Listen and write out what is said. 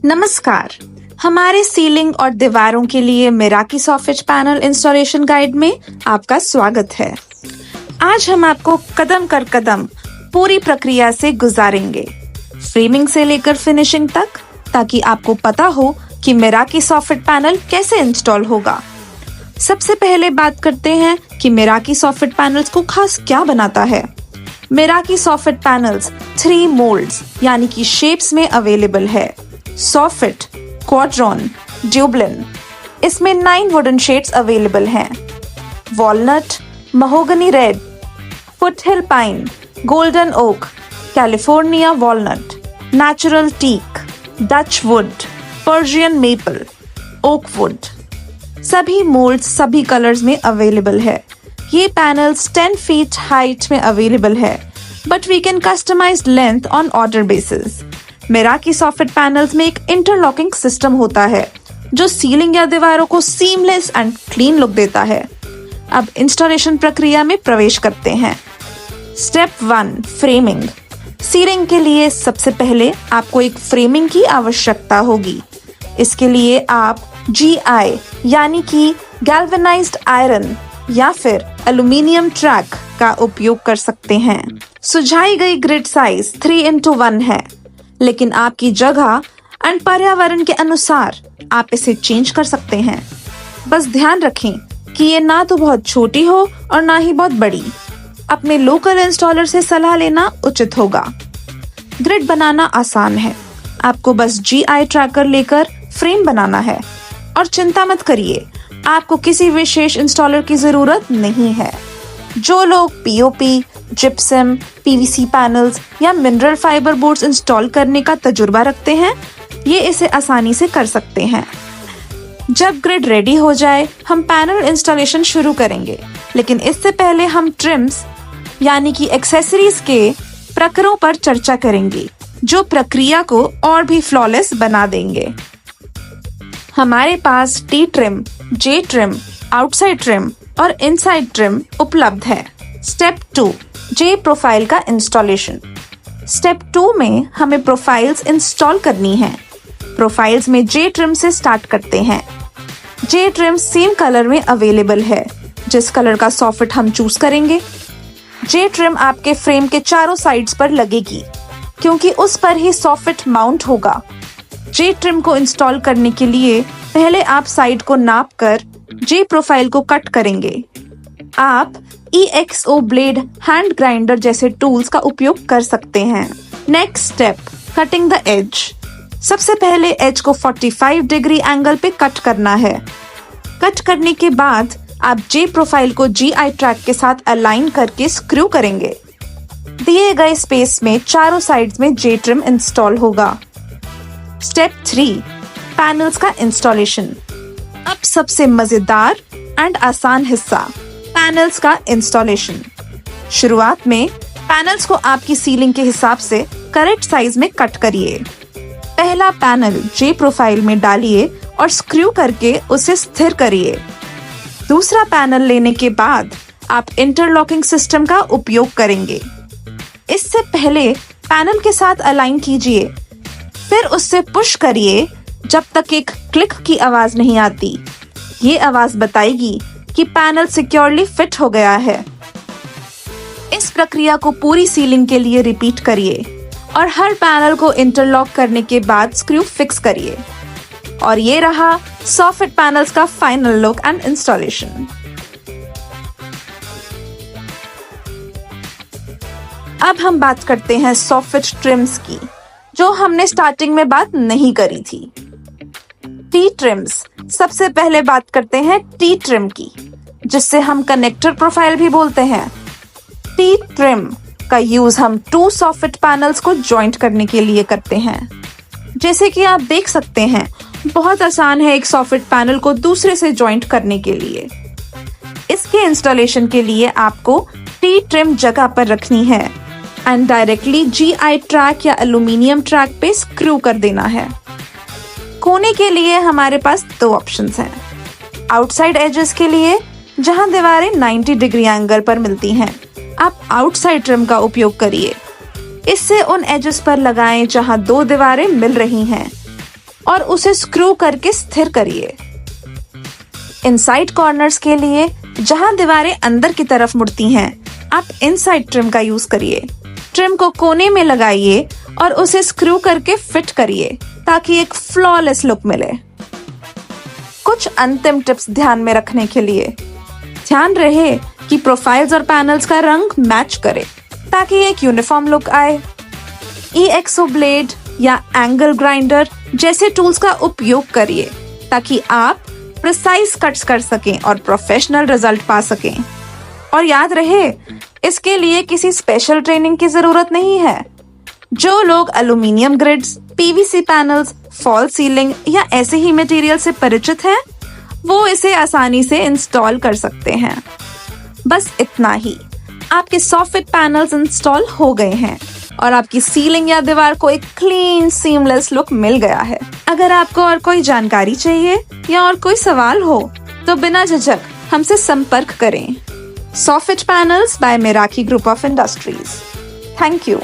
नमस्कार। हमारे सीलिंग और दीवारों के लिए मिराकी सॉफिट पैनल इंस्टॉलेशन गाइड में आपका स्वागत है। आज हम आपको कदम कर कदम पूरी प्रक्रिया से गुजारेंगे, फ्रेमिंग से लेकर फिनिशिंग तक, ताकि आपको पता हो कि मिराकी सॉफिट पैनल कैसे इंस्टॉल होगा। सबसे पहले बात करते हैं कि मिराकी सॉफिट पैनल्स को खास क्या बनाता है। मिराकी सॉफिट पैनल्स 3 मोल्ड्स यानी कि शेप्स में अवेलेबल है। Soffit, quadron, Dublin. इसमें 9 वुडन शेड्स अवेलेबल हैं। Walnut, mahogany red, foothill pine, golden oak, California walnut, natural teak, Dutch wood, Persian maple, oak wood. सभी मोल्ड्स सभी कलर्स में अवेलेबल है। ये पैनल्स 10 फीट हाइट में अवेलेबल है, but we can customise length on order basis. Miraki soffit panels में एक interlocking system होता है जो सीलिंग या दीवारों को सीमलेस एंड क्लीन लुक देता है। अब इंस्टॉलेशन प्रक्रिया में प्रवेश करते हैं। Step 1, framing. सीलिंग के लिए सबसे पहले आपको एक फ्रेमिंग की आवश्यकता होगी। इसके लिए आप GI यानी कि गैल्वेनाइज्ड आयरन या फिर एल्यूमिनियम ट्रैक का उपयोग कर सकते हैं। सुझाई गई ग्रिड साइज 3x1 है, लेकिन आपकी जगह एंड पर्यावरण के अनुसार आप इसे चेंज कर सकते हैं। बस ध्यान रखें कि ये ना तो बहुत छोटी हो और ना ही बहुत बड़ी। अपने लोकल इंस्टॉलर से सलाह लेना उचित होगा। ग्रिड बनाना आसान है। आपको बस GI ट्रैकर लेकर फ्रेम बनाना है और चिंता मत करिए, आपको किसी विशेष इंस्टॉलर की जरूरत नहीं है। जो लोग POP, जिप्सम, PVC पैनल्स या मिनरल फाइबर बोर्ड्स इंस्टॉल करने का तजुर्बा रखते हैं, ये इसे आसानी से कर सकते हैं। जब ग्रिड रेडी हो जाए, हम पैनल इंस्टॉलेशन शुरू करेंगे, लेकिन इससे पहले हम ट्रिम्स यानी कि एक्सेसरीज के प्रकारों पर चर्चा करेंगे, जो प्रक्रिया को और भी फ्लॉलेस बना देंगे। हमारे पास T trim, J trim, outside trim और इनसाइड ट्रिम उपलब्ध है। स्टेप 2, J प्रोफाइल का इंस्टॉलेशन। स्टेप 2 में हमें प्रोफाइल्स इंस्टॉल करनी है। प्रोफाइल्स में J ट्रिम से स्टार्ट करते हैं। J ट्रिम सेम कलर में अवेलेबल है। जिस कलर का सॉफिट हम चूज करेंगे, J ट्रिम आपके फ्रेम के चारों साइड्स पर लगेगी, क्योंकि उस पर ही सॉफिट माउंट होगा। J ट्रिम को इंस्टॉल करने के लिए पहले आप साइड को नाप कर J प्रोफाइल को कट करेंगे। आप EXO ब्लेड, हैंड ग्राइंडर जैसे टूल्स का उपयोग कर सकते हैं। Next step, cutting the edge. सबसे पहले एज को 45 डिग्री एंगल पे कट करना है। कट करने के बाद आप J प्रोफाइल को GI ट्रैक के साथ अलाइन करके स्क्रू करेंगे। दिए गए स्पेस में चारों साइड्स में J ट्रिम इंस्टॉल होगा। स्टेप 3, पैनल्स का इंस्टॉलेशन। अब सबसे मजेदार एंड आसान हिस्सा, पैनल्स का इंस्टॉलेशन। शुरुआत में पैनल्स को आपकी सीलिंग के हिसाब से करेक्ट साइज में कट करिए। पहला पैनल J प्रोफाइल में डालिए और स्क्रू करके उसे स्थिर करिए। दूसरा पैनल लेने के बाद आप इंटरलॉकिंग सिस्टम का उपयोग करेंगे। इससे पहले पैनल के साथ अलाइन कीजिए, फिर उससे पुश करिए जब तक एक क्लिक की आवाज नहीं आती। ये आवाज बताएगी कि पैनल सिक्योरली फिट हो गया है। इस प्रक्रिया को पूरी सीलिंग के लिए रिपीट करिए और हर पैनल को इंटरलॉक करने के बाद स्क्रू फिक्स करिए। और ये रहा सॉफिट पैनल्स का फाइनल लुक एंड इंस्टॉलेशन। अब हम बात करते हैं सॉफिट ट्रिम्स की, जो हमने स्टार्टिंग में बात नहीं करी थी। T TRIMS. सबसे पहले बात करते हैं T ट्रिम की, जिससे हम कनेक्टर प्रोफाइल भी बोलते हैं। T ट्रिम का यूज हम 2 सॉफिट पैनल्स को जॉइंट करने के लिए करते हैं। जैसे कि आप देख सकते हैं, बहुत आसान है एक सॉफिट पैनल को दूसरे से जॉइंट करने के लिए। इसके इंस्टॉलेशन के लिए आपको T ट्रिम जगह पर रखनी है एंड डायरेक्टली GI ट्रैक या एल्यूमिनियम ट्रैक पे स्क्रू कर देना है। कोने के लिए हमारे पास 2 ऑप्शंस हैं। आउटसाइड एजेस के लिए, जहां दीवारें 90 डिग्री एंगल पर मिलती हैं, आप आउटसाइड ट्रिम का उपयोग करिए। इससे उन एजेस पर लगाएं जहां 2 दीवारें मिल रही हैं। और उसे स्क्रू करके स्थिर करिए। इनसाइड कॉर्नर्स के लिए, जहां दीवारें अंदर की तरफ मुड़ती हैं, आप इनसाइड ट्रिम का यूज करिए। ट्रिम को कोने में लगाइए और उसे स्क्रू करके फिट करिए ताकि एक फ्लॉलेस लुक मिले। कुछ अंतिम टिप्स ध्यान में रखने के लिए, ध्यान रहे कि प्रोफाइल्स और पैनल्स का रंग मैच करे ताकि एक यूनिफॉर्म लुक आए। EXO ब्लेड या एंगल ग्राइंडर जैसे टूल्स का उपयोग करिए ताकि आप प्रिसाइज कट्स कर सकें और प्रोफेशनल रिजल्ट पा सकें। और याद रहे, इसके लिए किसी स्पेशल ट्रेनिंग की जरूरत नहीं है। जो लोग aluminium grids, PVC panels, fall ceiling या ऐसे ही मटेरियल से परिचित हैं, वो इसे आसानी से इंस्टॉल कर सकते हैं। बस इतना ही, आपके सॉफिट पैनल्स इंस्टॉल हो गए हैं और आपकी सीलिंग या दीवार को एक क्लीन सीमलेस लुक मिल गया है। अगर आपको और कोई जानकारी चाहिए या और कोई सवाल हो तो बिना झिझक हमसे संपर्क करें। Soffit panels by Meraki group of industries. Thank you.